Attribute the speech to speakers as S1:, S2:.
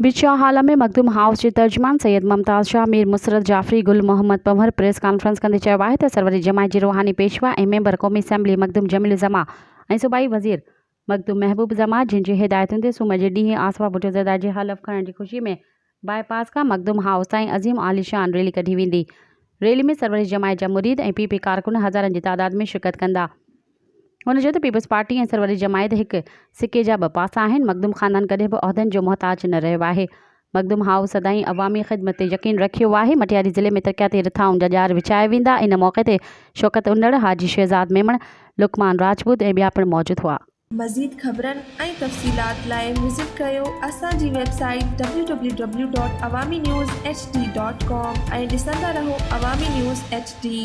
S1: बिचा हाल में मखदूम हाउस के तर्जमान सैयद मुमताज़ शाह, मीर मुसरत जाफ़री, गुल मोहम्मद पंवर प्रेस कॉन्फ्रेंस कंदे चयो आहे त सरवरी जमायत के रूहानी पेशवा ऐं मेंबर क़ौमी असम्बली मखदूम जमील ज़मा ऐं सूबाई वज़ीर मखदूम महबूब ज़मा जिन जी हिदायतुनि ते सूमर जे ॾींहुं आसवा भुट्टो ज़रदारी जे हलफ़ खणण जी ख़ुशी में बाईपास खां मखदूम हाउस ताईं अज़ीम आलीशान रैली कढी वेंदी। रैली में सरवरी जमायत जा मुरीद ऐं पीपी कारकुन हज़ारनि जी तादाद में शिरकत कंदा। हुन चयो त पीपल्स पार्टी ऐं सरवरी जमायत हिकु सिके जा ॿ पासा आहिनि। मखदूम ख़ानदान कॾहिं बि उहिदनि जो मोहताज न रहियो आहे। मखदूम हाउस सदाईं अवामी ख़िदमत ते यकीन रखियो आहे। मटियारी ज़िले में तरक़ियाती रिथाउनि जा ॼार विछाया वेंदा। इन मौक़े ते शौकत उंदड़, हाजी शहज़ाद मेमण, लुकमान राजपूत ऐं ॿिया पिणु मौजूद हुआ।
S2: मज़ीद ख़बरनि ऐं तफ़सीलात लाइ विज़िट कयो असांजी वेबसाइट www.awamiNewsHD.com ऐं ॾिसंदा रहो अवामी न्यूज़ HD।